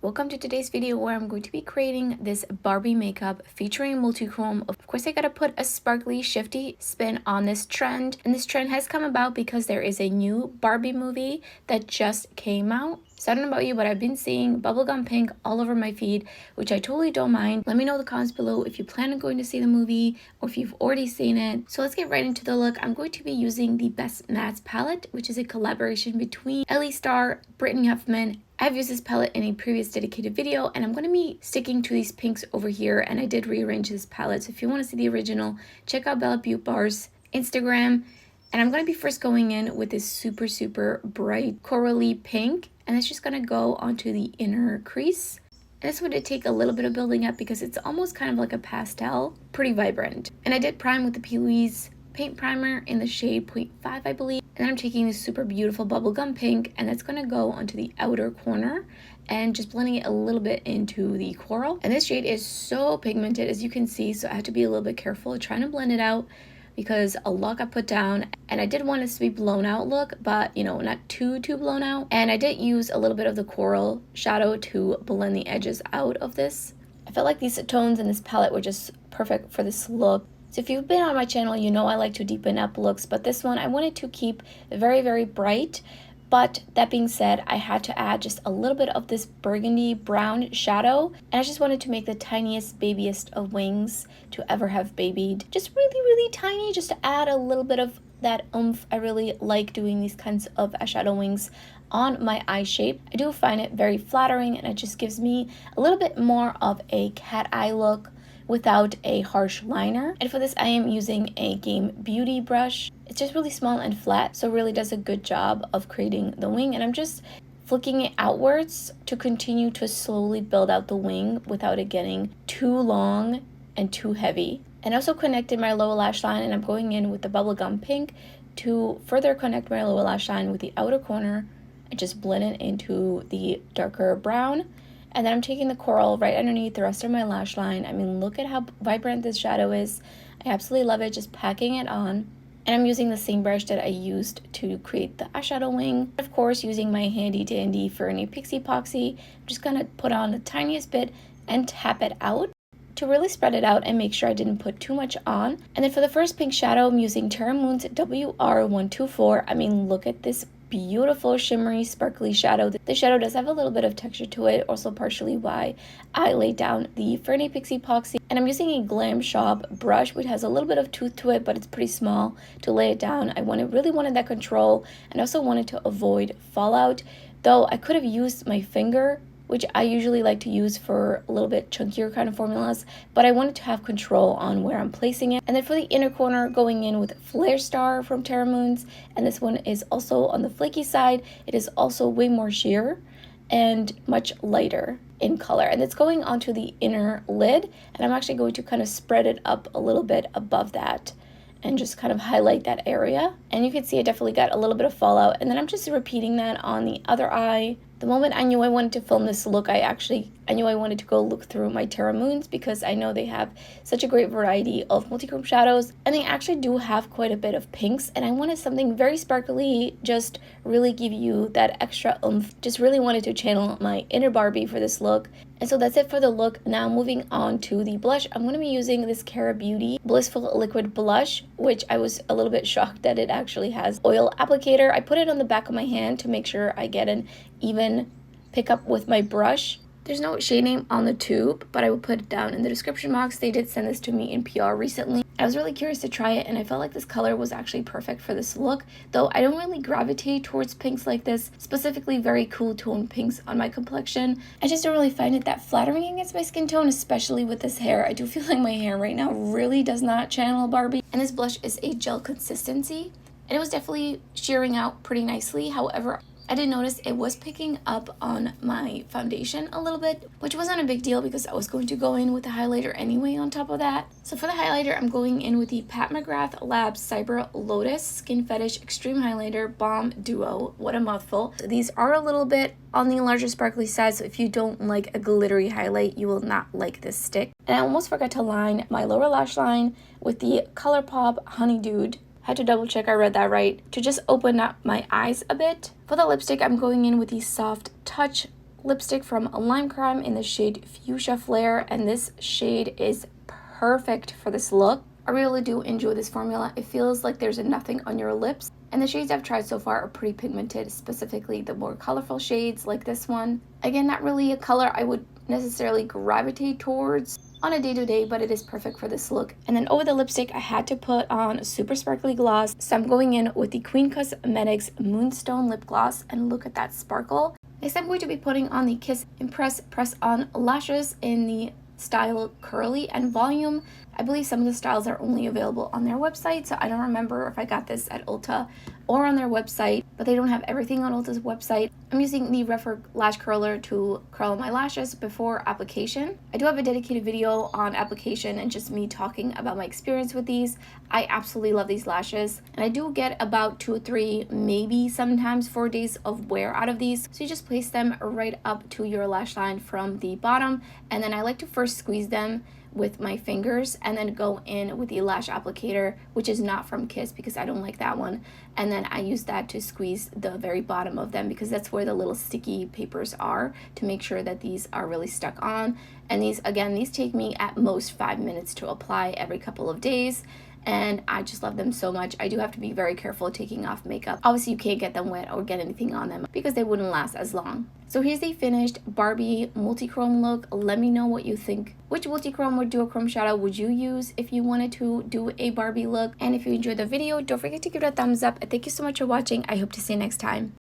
Welcome to today's video where I'm going to be creating this Barbie makeup featuring Multichrome. Of course, I gotta put a sparkly, shifty spin on this trend, and this trend has come about because there is a new Barbie movie that just came out. So I don't know about you, but I've been seeing bubblegum pink all over my feed, which I totally don't mind. Let me know in the comments below if you plan on going to see the movie or if you've already seen it. So let's get right into the look. I'm going to be using the Best Mattes palette, which is a collaboration between Ellie, Starr, Brittany, Huffman. I've used this palette in a previous dedicated video, and I'm going to be sticking to these pinks over here, and I did rearrange this palette. So if you want to see the original, check out Bella Beauty Bar's Instagram. And I'm going to be first going in with this super bright corally pink, and it's just going to go onto the inner crease. And this would take a little bit of building up because it's almost kind of like a pastel, pretty vibrant. And I did prime with the Louise paint primer in the shade 0.5, I believe. And then I'm taking this super beautiful bubblegum pink, and that's going to go onto the outer corner and just blending it a little bit into the coral. And this shade is so pigmented, as you can see, so I have to be a little bit careful trying to blend it out because a lot got put down, and I did want this to be blown out look, but you know, not too blown out. And I did use a little bit of the coral shadow to blend the edges out of this. I felt like these tones in this palette were just perfect for this look. So if you've been on my channel, you know I like to deepen up looks, but this one I wanted to keep very bright. But that being said, I had to add just a little bit of this burgundy brown shadow, and I just wanted to make the tiniest, babiest of wings to ever have babied. Just really tiny, just to add a little bit of that oomph. I really like doing these kinds of eyeshadow wings on my eye shape. I do find it very flattering, and it just gives me a little bit more of a cat eye look without a harsh liner. And for this, I am using a Game Beauty brush. It's just really small and flat, so it really does a good job of creating the wing. And I'm just flicking it outwards to continue to slowly build out the wing without it getting too long and too heavy. And also connected my lower lash line, and I'm going in with the bubblegum pink to further connect my lower lash line with the outer corner and just blend it into the darker brown. And then I'm taking the coral right underneath the rest of my lash line. I mean, look at how vibrant this shadow is. I absolutely love it, just packing it on. And I'm using the same brush that I used to create the eyeshadow wing. Of course, using my handy dandy Fyrinnae Pixie Epoxy. I'm just gonna put on the tiniest bit and tap it out to really spread it out and make sure I didn't put too much on. And then for the first pink shadow, I'm using Terra WR124. I mean, look at this beautiful shimmery sparkly shadow. The shadow does have a little bit of texture to it, also partially why I laid down the Fyrinnae Pixie Epoxy. And I'm using a Glam Shop brush which has a little bit of tooth to it, but it's pretty small to lay it down. I really wanted that control, and also wanted to avoid fallout, though I could have used my finger, which I usually like to use for a little bit chunkier kind of formulas, but I wanted to have control on where I'm placing it. And then for the inner corner, going in with Flare Starr from Terra, and this one is also on the flaky side. It is also way more sheer and much lighter in color, and it's going onto the inner lid, and I'm actually going to kind of spread it up a little bit above that and just kind of highlight that area. And you can see I definitely got a little bit of fallout, and then I'm just repeating that on the other eye. The moment I knew I wanted to film this look, I knew I wanted to go look through my Terra Moons, because I know they have such a great variety of multichrome shadows, and they actually do have quite a bit of pinks, and I wanted something very sparkly, just really give you that extra oomph. Just really wanted to channel my inner Barbie for this look. And so that's it for the look. Now moving on to the blush, I'm going to be using this Terra Beauty Blissful Liquid Blush, which I was a little bit shocked that it actually has oil applicator. I put it on the back of my hand to make sure I get an even pickup with my brush. There's no shade name on the tube, but I will put it down in the description box. They did send this to me in PR recently. I was really curious to try it, and I felt like this color was actually perfect for this look, though I don't really gravitate towards pinks like this, specifically very cool tone pinks on my complexion. I just don't really find it that flattering against my skin tone, especially with this hair. I do feel like my hair right now really does not channel Barbie. And this blush is a gel consistency, and it was definitely shearing out pretty nicely. However, I did notice it was picking up on my foundation a little bit, which wasn't a big deal because I was going to go in with the highlighter anyway on top of that. So for the highlighter, I'm going in with the Mcgrath Labs Cyber Lotus Skin Fetish Extreme Highlighter Balm Duo. What a mouthful. These are a little bit on the larger sparkly side, so if you don't like a glittery highlight, you will not like this stick. And I almost forgot to line my lower lash line with the Colourpop Honeydude. Had to double check I read that right, to just open up my eyes a bit. For the lipstick, I'm going in with the Soft Touch lipstick from Lime Creme in the shade Fuchsia Flare, and this shade is perfect for this look. I really do enjoy this formula. It feels like there's nothing on your lips, and the shades I've tried so far are pretty pigmented, specifically the more colorful shades like this one. Again, not really a color I would necessarily gravitate towards on a day-to-day, but it is perfect for this look. And then over the lipstick, I had to put on a super sparkly gloss, so I'm going in with the Queen Cosmetics Moonstone Lip Gloss, and look at that sparkle. Next, I'm going to be putting on the Kiss Impress Press-On Lashes in the style Curly and Volume. I believe some of the styles are only available on their website, so I don't remember if I got this at Ulta or on their website, but they don't have everything on Ulta's website. I'm using the Refer Lash Curler to curl my lashes before application. I do have a dedicated video on application and just me talking about my experience with these. I absolutely love these lashes, and I do get about 2 or 3, maybe sometimes 4 days of wear out of these. So you just place them right up to your lash line from the bottom, and then I like to first squeeze them with my fingers and then go in with the lash applicator, which is not from Kiss because I don't like that one, and then I use that to squeeze the very bottom of them because that's where the little sticky papers are, to make sure that these are really stuck on. And these, again, these take me at most 5 minutes to apply every couple of days, and I just love them so much. I do have to be very careful taking off makeup. Obviously, you can't get them wet or get anything on them because they wouldn't last as long. So here's the finished Barbie multi-chrome look. Let me know what you think. Which multi-chrome or duochrome shadow would you use if you wanted to do a Barbie look? And if you enjoyed the video, don't forget to give it a thumbs up. And thank you so much for watching. I hope to see you next time.